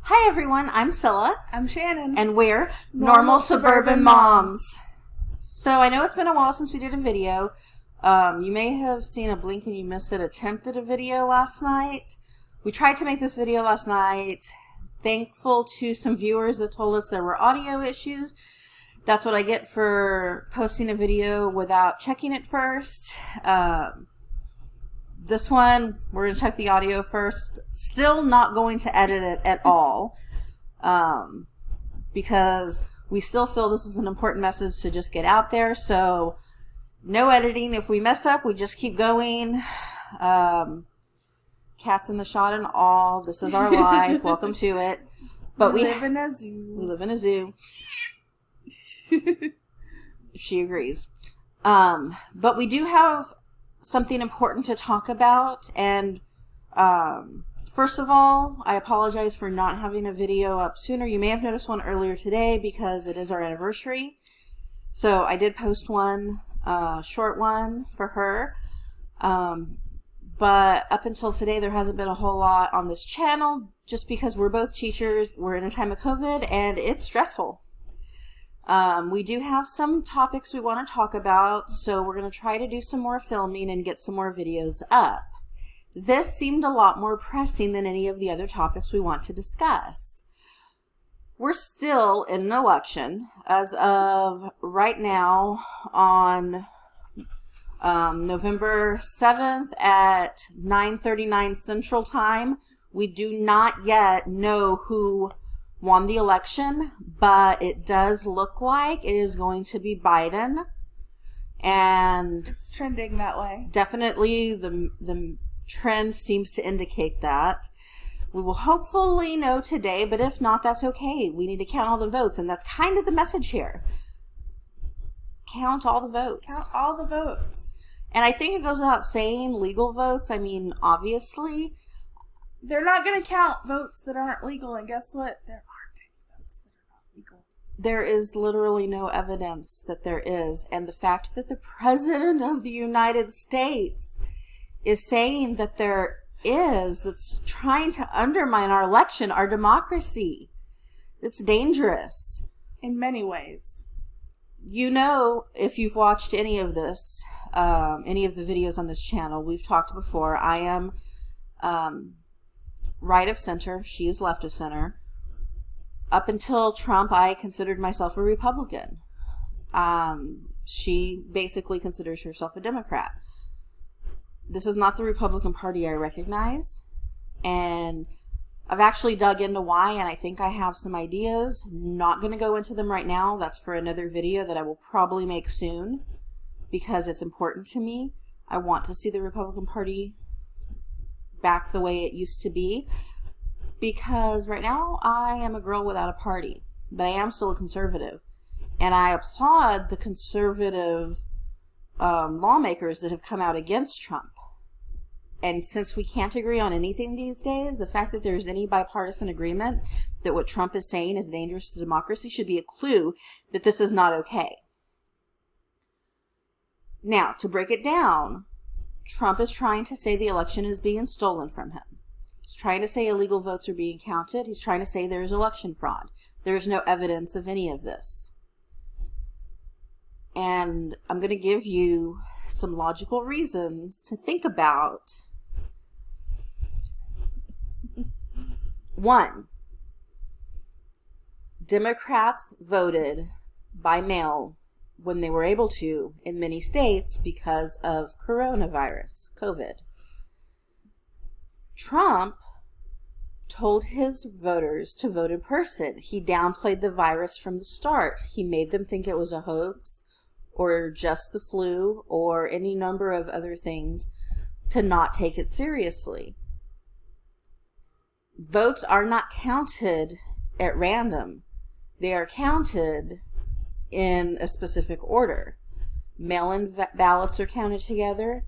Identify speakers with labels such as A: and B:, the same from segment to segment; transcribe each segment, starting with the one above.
A: Hi everyone, I'm Cilla.
B: I'm Shannon.
A: And we're Normal Suburban Moms. So I know it's been a while since we did a video. You may have seen a blink and you missed it attempt at a video last night. We tried to make this video last night. Thankful to some viewers that told us there were audio issues. That's what I get for posting a video without checking it first. This one, we're going to check the audio first. Still not going to edit it at all. Because we still feel this is an important message to just get out there. So, no editing. If we mess up, we just keep going. Cats in the shot and all. This is our life. Welcome to it. But
B: we live in a zoo.
A: We live in a zoo. She agrees. But we do have something important to talk about, and first of all, I apologize for not having a video up sooner. You may have noticed one earlier today because it is our anniversary. So I did post one, short one for her. But up until today, there hasn't been a whole lot on this channel just because we're both teachers. We're in a time of COVID and it's stressful. We do have some topics we want to talk about, so we're going to try to do some more filming and get some more videos up. This seemed a lot more pressing than any of the other topics we want to discuss. We're still in an election. As of right now, on November 7th at 9:39 Central Time, we do not yet know who won the election, but it does look like it is going to be Biden, and
B: it's trending that way.
A: Definitely the trend seems to indicate that. We will hopefully know today, but if not, that's okay. We need to count all the votes, and that's kind of the message here. Count all the votes.
B: Count all the votes.
A: And I think it goes without saying, legal votes, I mean, obviously.
B: They're not going to count votes that aren't legal, and guess what? There aren't any votes that are not legal.
A: There is literally no evidence that there is, and the fact that the President of the United States is saying that there is, that's trying to undermine our election, our democracy. It's dangerous.
B: In many ways.
A: You know, if you've watched any of this, any of the videos on this channel, we've talked before, I am right of center. She is left of center. Up until Trump, I considered myself a Republican. She basically considers herself a Democrat. This is not the Republican Party I recognize. And I've actually dug into why, and I think I have some ideas. Not going to go into them right now. That's for another video that I will probably make soon because it's important to me. I want to see the Republican Party back the way it used to be, because right now I am a girl without a party, but I am still a conservative, and I applaud the conservative lawmakers that have come out against Trump. And since we can't agree on anything these days, the fact that there's any bipartisan agreement that what Trump is saying is dangerous to democracy should be a clue that this is not okay. Now, to break it down, Trump is trying to say the election is being stolen from him. He's trying to say illegal votes are being counted. He's trying to say there is election fraud. There is no evidence of any of this. And I'm going to give you some logical reasons to think about. 1. Democrats voted by mail when they were able to in many states because of coronavirus, COVID. Trump told his voters to vote in person. He downplayed the virus from the start. He made them think it was a hoax or just the flu or any number of other things to not take it seriously. Votes are not counted at random. They are counted in a specific order. Mail-in ballots are counted together.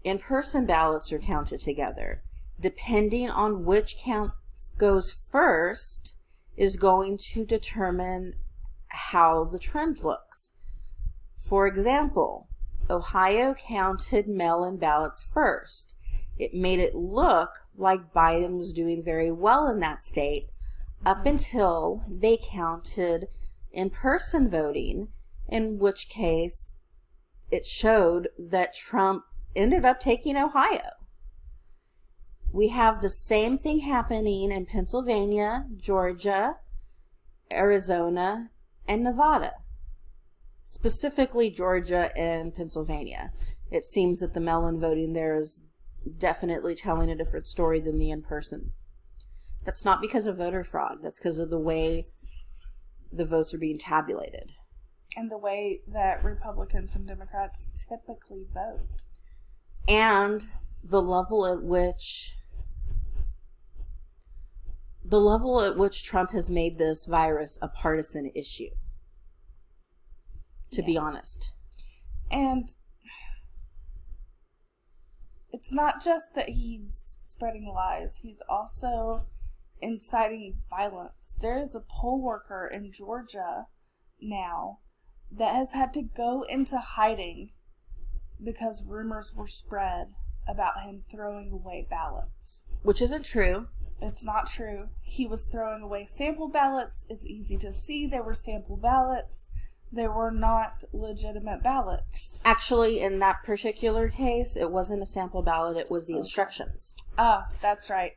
A: In-person ballots are counted together. Depending on which count goes first is going to determine how the trend looks. For example, Ohio counted mail-in ballots first. It made it look like Biden was doing very well in that state, up until they counted in-person voting, in which case it showed that Trump ended up taking Ohio. We have the same thing happening in Pennsylvania, Georgia, Arizona, and Nevada. Specifically Georgia and Pennsylvania. It seems that the mail-in voting there is definitely telling a different story than the in-person. That's not because of voter fraud. That's because of the way the votes are being tabulated.
B: And the way that Republicans and Democrats typically vote.
A: And the level at which Trump has made this virus a partisan issue. To be honest.
B: And it's not just that he's spreading lies, he's also inciting violence. There is a poll worker in Georgia now that has had to go into hiding because rumors were spread about him throwing away ballots.
A: Which isn't true.
B: It's not true. He was throwing away sample ballots. It's easy to see they were sample ballots. They were not legitimate ballots.
A: Actually, in that particular case, it wasn't a sample ballot. It was the instructions.
B: Ah, that's right.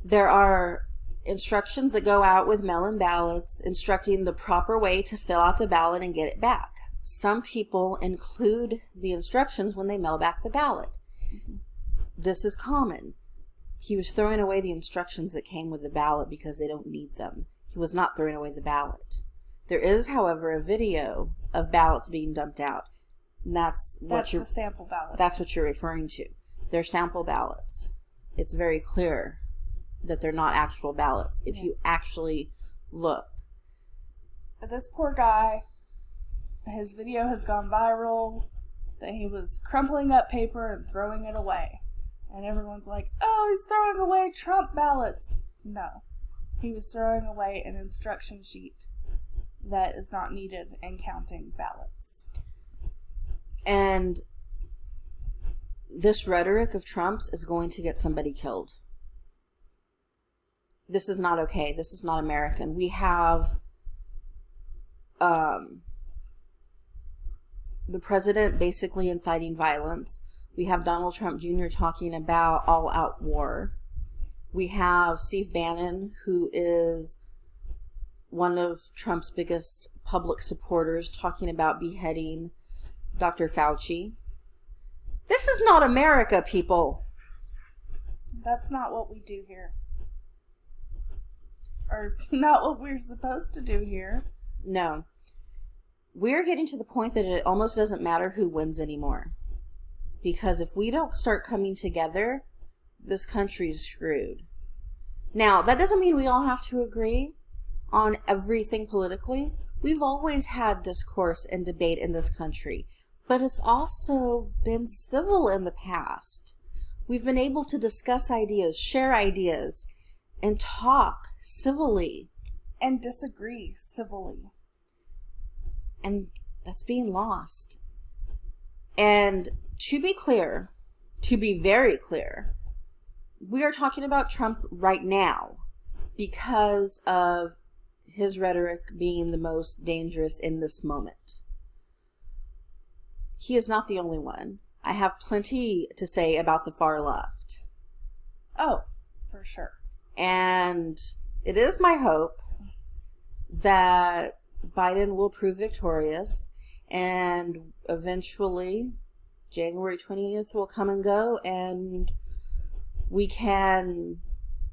A: There are instructions that go out with mail-in ballots instructing the proper way to fill out the ballot and get it back. Some people include the instructions when they mail back the ballot. Mm-hmm. This is common. He was throwing away the instructions that came with the ballot because they don't need them. He was not throwing away the ballot. There is, however, a video of ballots being dumped out. And that's the
B: sample ballots.
A: That's what you're referring to. They're sample ballots. It's very clear that they're not actual ballots if you actually look.
B: But this poor guy, his video has gone viral that he was crumpling up paper and throwing it away. And everyone's like, oh, he's throwing away Trump ballots. No. He was throwing away an instruction sheet that is not needed in counting ballots.
A: And this rhetoric of Trump's is going to get somebody killed. This is not okay. This is not American. We have the president basically inciting violence. We have Donald Trump Jr. talking about all-out war. We have Steve Bannon, who is one of Trump's biggest public supporters, talking about beheading Dr. Fauci. This is not America, people.
B: That's not what we do here. Or not what we're supposed to do here.
A: No. We're getting to the point that it almost doesn't matter who wins anymore. Because if we don't start coming together, this country's screwed. Now, that doesn't mean we all have to agree on everything politically. We've always had discourse and debate in this country, but it's also been civil in the past. We've been able to discuss ideas, share ideas, and talk civilly.
B: And disagree civilly.
A: And that's being lost. And to be clear, to be very clear, we are talking about Trump right now because of his rhetoric being the most dangerous in this moment. He is not the only one. I have plenty to say about the far left.
B: Oh, for sure.
A: And it is my hope that Biden will prove victorious and eventually January 20th will come and go and we can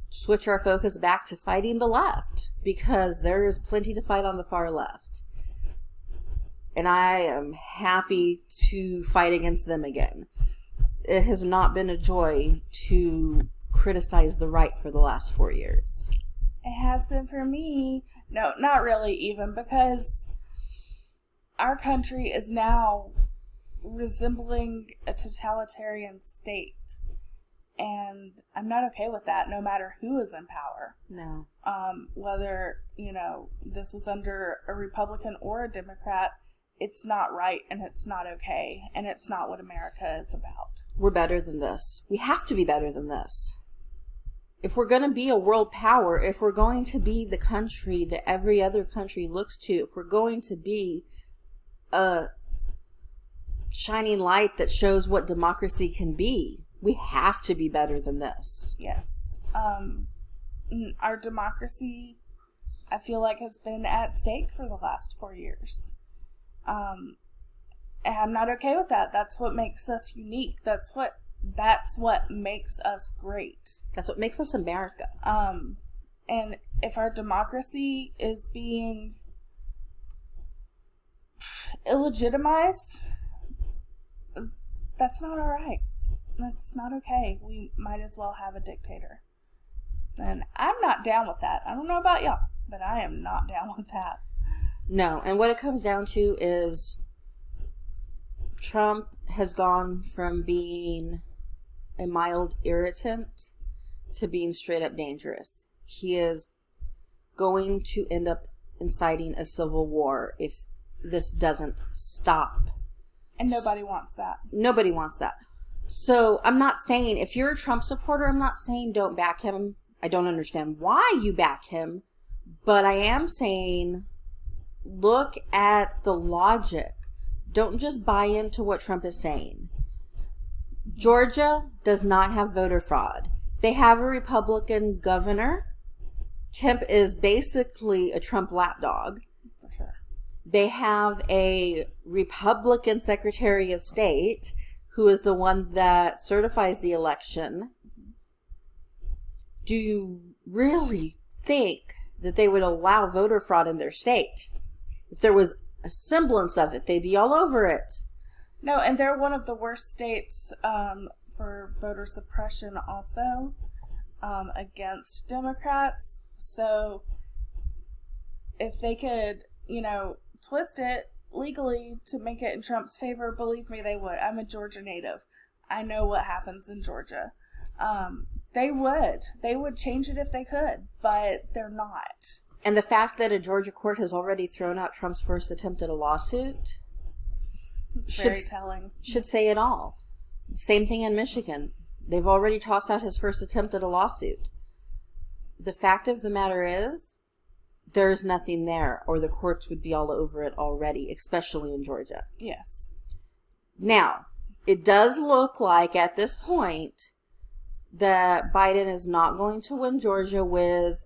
A: switch our focus back to fighting the left, because there is plenty to fight on the far left. And I am happy to fight against them again. It has not been a joy to criticize the right for the last 4 years.
B: It has been for me. No, not really even, because our country is now resembling a totalitarian state. And I'm not okay with that, no matter who is in power.
A: No.
B: Whether, this was under a Republican or a Democrat, it's not right and it's not okay. And it's not what America is about.
A: We're better than this. We have to be better than this. if we're going to be a world power, if we're going to be the country that every other country looks to, if we're going to be a shining light that shows what democracy can be, we have to be better than this.
B: Yes. Our democracy, I feel like, has been at stake for the last 4 years. And I'm not okay with that. That's what makes us unique. That's what makes us great.
A: That's what makes us America.
B: And if our democracy is being illegitimized, that's not all right. That's not okay. We might as well have a dictator. And I'm not down with that. I don't know about y'all, but I am not down with that.
A: No, and what it comes down to is Trump has gone from being a mild irritant to being straight up dangerous. He is going to end up inciting a civil war if this doesn't stop.
B: And nobody wants that.
A: Nobody wants that. So I'm not saying, if you're a Trump supporter, I'm not saying don't back him. I don't understand why you back him. But I am saying, look at the logic. Don't just buy into what Trump is saying. Georgia does not have voter fraud. They have a Republican governor. Kemp is basically a Trump lapdog.
B: For sure.
A: They have a Republican Secretary of State who is the one that certifies the election. Do you really think that they would allow voter fraud in their state? If there was a semblance of it, they'd be all over it.
B: No, and they're one of the worst states for voter suppression also against Democrats. So if they could, twist it legally to make it in Trump's favor, believe me, they would. I'm a Georgia native. I know what happens in Georgia. They would change it if they could, but they're not.
A: And the fact that a Georgia court has already thrown out Trump's first attempt at a lawsuit
B: very telling.
A: Should say it all. Same thing in Michigan. They've already tossed out his first attempt at a lawsuit. The fact of the matter is, there's nothing there, or the courts would be all over it already, especially in Georgia.
B: Yes.
A: Now, it does look like at this point that Biden is not going to win Georgia with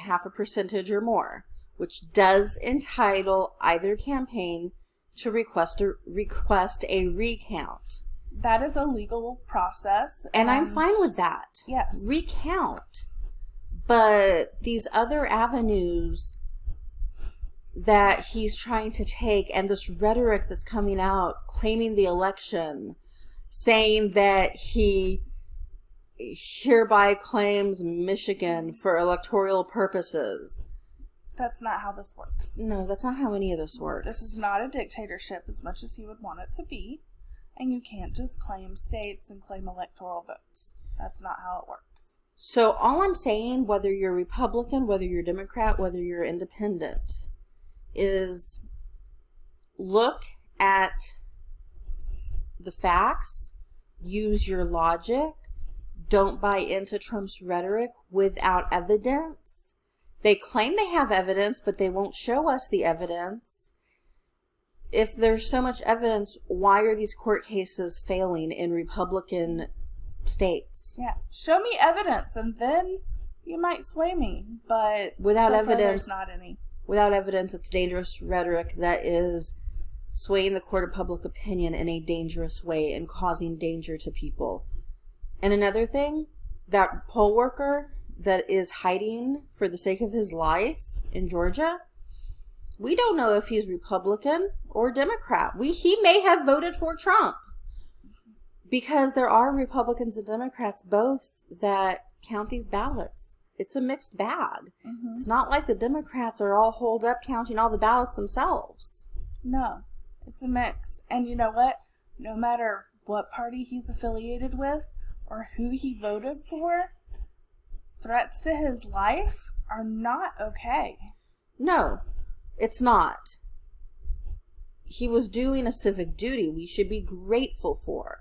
A: 0.5% or more, which does entitle either campaign to request a recount.
B: That is a legal process.
A: And I'm fine with that.
B: Yes.
A: Recount. But these other avenues that he's trying to take, and this rhetoric that's coming out, claiming the election, saying that he hereby claims Michigan for electoral purposes.
B: That's not how this works.
A: No, that's not how any of this works.
B: This is not a dictatorship as much as he would want it to be. And you can't just claim states and claim electoral votes. That's not how it works.
A: So all I'm saying, whether you're Republican, whether you're Democrat, whether you're independent, is look at the facts, use your logic, don't buy into Trump's rhetoric without evidence. They claim they have evidence, but they won't show us the evidence. If there's so much evidence, why are these court cases failing in Republican states?
B: Yeah, show me evidence, and then you might sway me. But
A: without
B: so
A: evidence,
B: there's not any.
A: Without evidence, it's dangerous rhetoric that is swaying the court of public opinion in a dangerous way and causing danger to people. And another thing, that poll worker that is hiding for the sake of his life in Georgia, we don't know if he's Republican or Democrat. He may have voted for Trump, because there are Republicans and Democrats both that count these ballots. It's a mixed bag. Mm-hmm. It's not like the Democrats are all holed up counting all the ballots themselves.
B: No, it's a mix. And you know what? No matter what party he's affiliated with or who he voted for, threats to his life are not okay.
A: No, it's not. He was doing a civic duty we should be grateful for.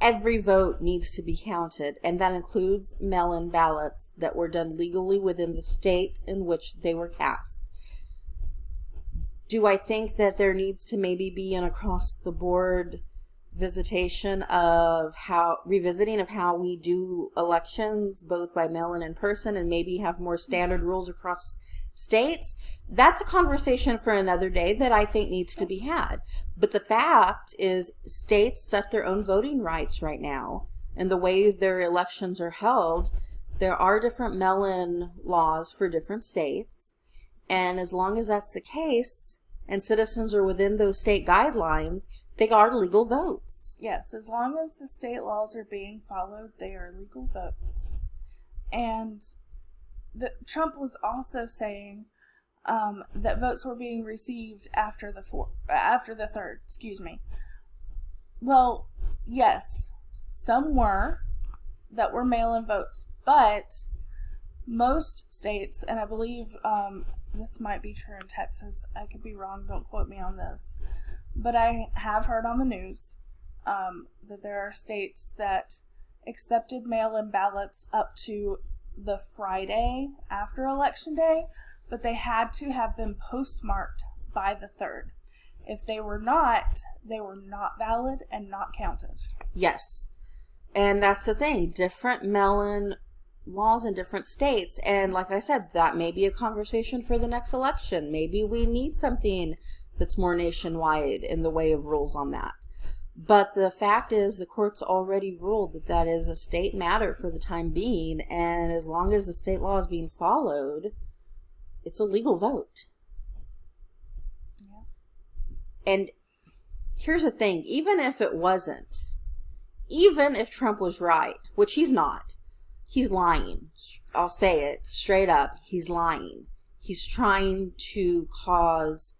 A: every vote needs to be counted, and that includes mail-in ballots that were done legally within the state in which they were cast. Do I think that there needs to maybe be an across-the-board revisiting of how we do elections, both by mail-in and in person, and maybe have more standard rules across states? That's a conversation for another day that I think needs to be had. But the fact is, states set their own voting rights right now, and the way their elections are held, there are different mail-in laws for different states, and as long as that's the case, and citizens are within those state guidelines, they are legal votes.
B: Yes, as long as the state laws are being followed, they are legal votes. And Trump was also saying that votes were being received after the 3rd. Excuse me. Well, yes, some were that were mail-in votes, but most states, and I believe this might be true in Texas, I could be wrong, don't quote me on this, but I have heard on the news that there are states that accepted mail-in ballots up to the Friday after Election Day, but they had to have been postmarked by the 3rd. If they were not valid and not counted.
A: Yes. And that's the thing. Different mail-in laws in different states. And like I said, that may be a conversation for the next election. Maybe we need something that's more nationwide in the way of rules on that. But the fact is, the court's already ruled that that is a state matter for the time being. And as long as the state law is being followed, it's a legal vote. Yeah. And here's the thing. Even if it wasn't, even if Trump was right, which he's not, he's lying. I'll say it straight up. He's lying. He's trying to cause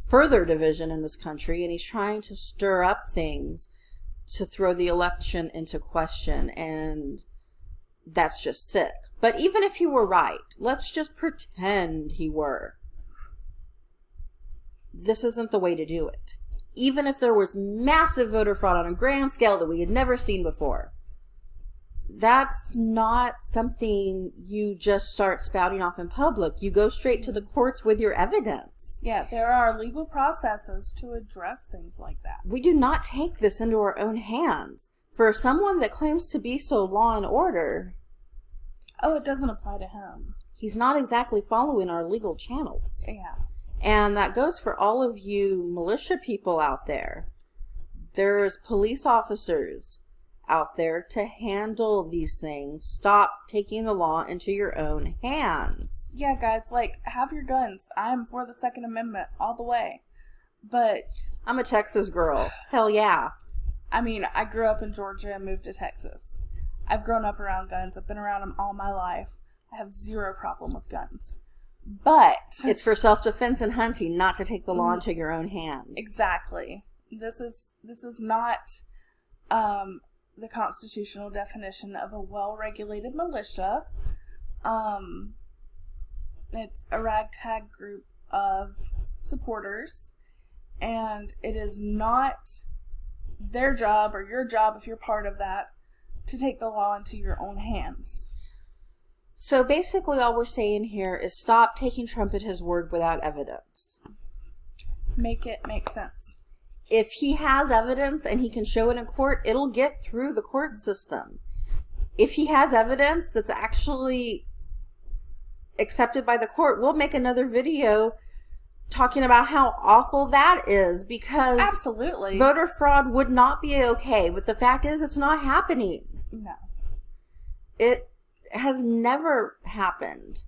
A: further division in this country, and he's trying to stir up things to throw the election into question, and that's just sick. But even if he were right, let's just pretend he were. This isn't the way to do it. Even if there was massive voter fraud on a grand scale that we had never seen before, that's not something you just start spouting off in public. You go straight to the courts with your evidence.
B: Yeah, there are legal processes to address things like that.
A: We do not take this into our own hands. For someone that claims to be so law and order...
B: Oh, it doesn't apply to him.
A: He's not exactly following our legal channels.
B: Yeah.
A: And that goes for all of you militia people out there. There's police officers out there to handle these things. Stop taking the law into your own hands.
B: Yeah, guys, have your guns. I'm for the Second Amendment all the way. But
A: I'm a Texas girl. Hell yeah.
B: I mean, I grew up in Georgia and moved to Texas. I've grown up around guns. I've been around them all my life. I have zero problem with guns. But
A: it's for self-defense and hunting, not to take the law into your own hands.
B: Exactly. This is not the constitutional definition of a well-regulated militia. It's a ragtag group of supporters, and it is not their job or your job, if you're part of that, to take the law into your own hands.
A: So basically all we're saying here is stop taking Trump at his word without evidence.
B: Make it make sense.
A: If he has evidence and he can show it in court, it'll get through the court system. If he has evidence that's actually accepted by the court, we'll make another video talking about how awful that is, because
B: absolutely
A: voter fraud would not be okay. But the fact is, it's not happening.
B: No.
A: It has never happened.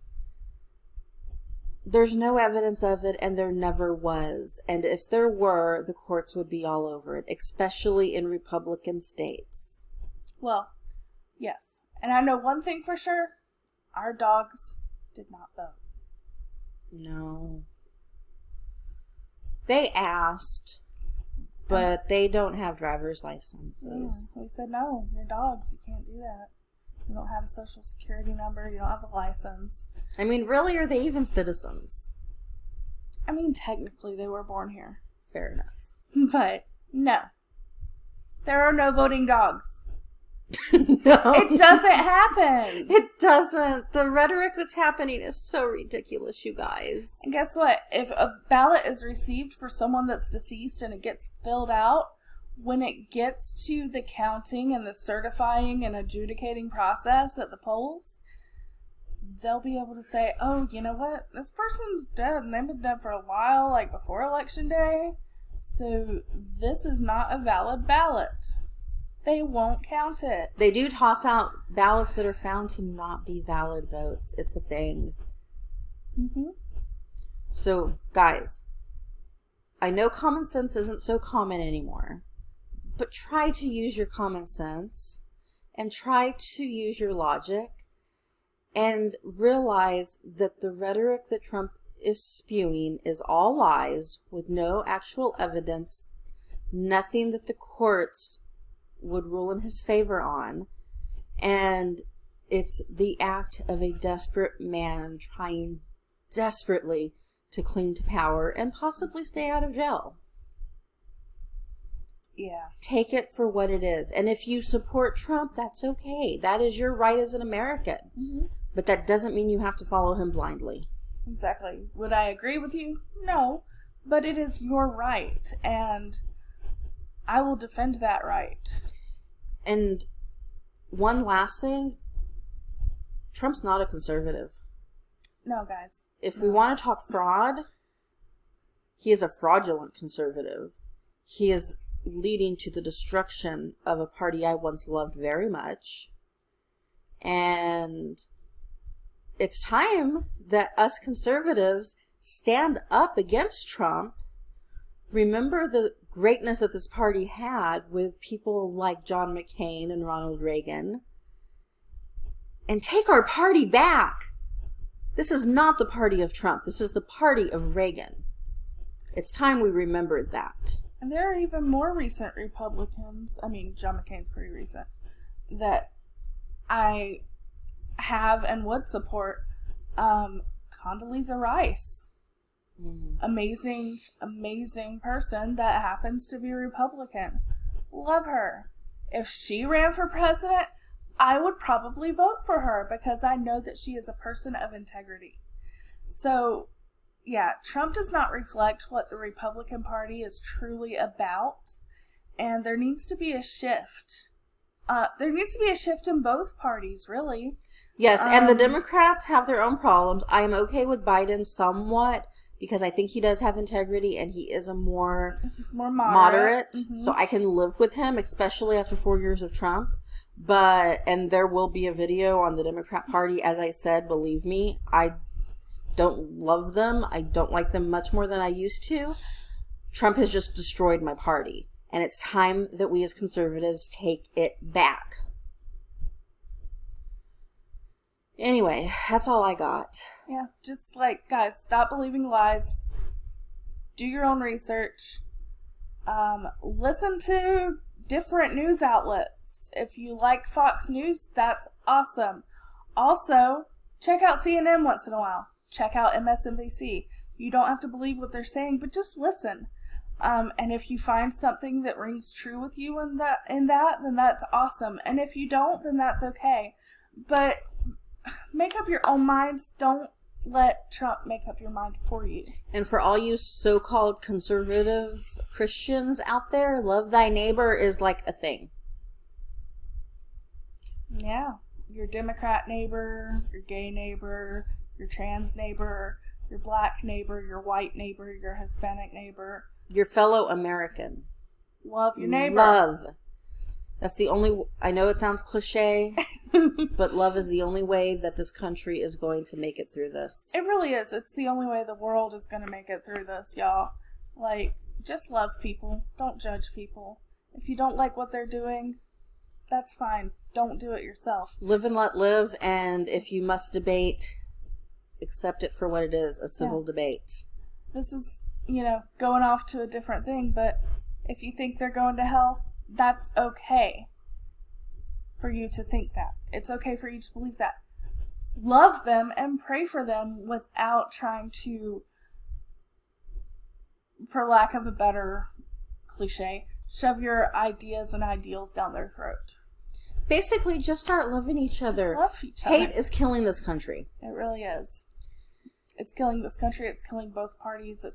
A: There's no evidence of it, and there never was. And if there were, the courts would be all over it, especially in Republican states.
B: Well, yes. And I know one thing for sure. Our dogs did not vote.
A: No. They asked, but they don't have driver's licenses.
B: Yeah, we said, no, you're dogs. You can't do that. You don't have a social security number. You don't have a license.
A: I mean, really, are they even citizens?
B: I mean, technically, they were born here.
A: Fair enough.
B: But, no. There are no voting dogs.
A: No.
B: It doesn't happen.
A: It doesn't. The rhetoric that's happening is so ridiculous, you guys.
B: And guess what? If a ballot is received for someone that's deceased and it gets filled out, when it gets to the counting and the certifying and adjudicating process at the polls, they'll be able to say, oh, you know what? This person's dead and they've been dead for a while, like before Election Day. So this is not a valid ballot. They won't count it.
A: They do toss out ballots that are found to not be valid votes. It's a thing.
B: Mm-hmm.
A: So, guys, I know common sense isn't so common anymore, but try to use your common sense and try to use your logic and realize that the rhetoric that Trump is spewing is all lies with no actual evidence, nothing that the courts would rule in his favor on, and it's the act of a desperate man trying desperately to cling to power and possibly stay out of jail.
B: Yeah.
A: Take it for what it is. And if you support Trump, that's okay. That is your right as an American.
B: Mm-hmm.
A: But that doesn't mean you have to follow him blindly.
B: Exactly. Would I agree with you? No. But it is your right, and I will defend that right.
A: And one last thing, Trump's not a conservative.
B: No, guys.
A: If we want to talk fraud, he is a fraudulent conservative. He is leading to the destruction of a party I once loved very much. And it's time that us conservatives stand up against Trump. Remember the greatness that this party had with people like John McCain and Ronald Reagan. And take our party back. This is not the party of Trump. This is the party of Reagan. It's time we remembered that.
B: And there are even more recent Republicans, I mean, John McCain's pretty recent, that I have and would support. Condoleezza Rice. Amazing, amazing person that happens to be Republican. Love her. If she ran for president, I would probably vote for her because I know that she is a person of integrity. So, yeah, Trump does not reflect what the Republican Party is truly about, and there needs to be a shift. There needs to be a shift in both parties, really.
A: Yes, and the Democrats have their own problems. I am okay with Biden somewhat because I think he does have integrity and he is
B: He's more moderate. Mm-hmm.
A: So I can live with him, especially after 4 years of Trump. And there will be a video on the Democrat Party. As I said, believe me, I don't love them. I don't like them much more than I used to. Trump has just destroyed my party. And it's time that we as conservatives take it back. Anyway, that's all I got.
B: Yeah, just like, guys, stop believing lies. Do your own research. Listen to different news outlets. If you like Fox News, that's awesome. Also, check out CNN once in a while. Check out MSNBC. You don't have to believe what they're saying, but just listen. And if you find something that rings true with you in that, then that's awesome. And if you don't, then that's okay. But make up your own minds. Don't let Trump make up your mind for you.
A: And for all you so-called conservative Christians out there, love thy neighbor is like a thing.
B: Yeah. Your Democrat neighbor, your gay neighbor, your trans neighbor, your black neighbor, your white neighbor, your Hispanic neighbor.
A: Your fellow American.
B: Love your neighbor.
A: Love. That's the only... I know it sounds cliche, but love is the only way that this country is going to make it through this.
B: It really is. It's the only way the world is going to make it through this, y'all. Like, just love people. Don't judge people. If you don't like what they're doing, that's fine. Don't do it yourself.
A: Live and let live, and if you must debate, accept it for what it is, a civil debate.
B: This is, going off to a different thing, but if you think they're going to hell, that's okay for you to think that. It's okay for you to believe that. Love them and pray for them without trying to, for lack of a better cliche, shove your ideas and ideals down their throat.
A: Basically, just start loving each other.
B: Just love each other.
A: Hate is killing this country.
B: It really is. It's killing this country. It's killing both parties.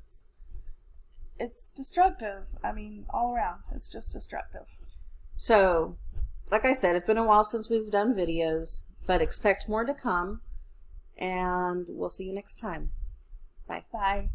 B: It's destructive. I mean, all around. It's just destructive.
A: So, like I said, it's been a while since we've done videos, but expect more to come, and we'll see you next time. Bye.
B: Bye.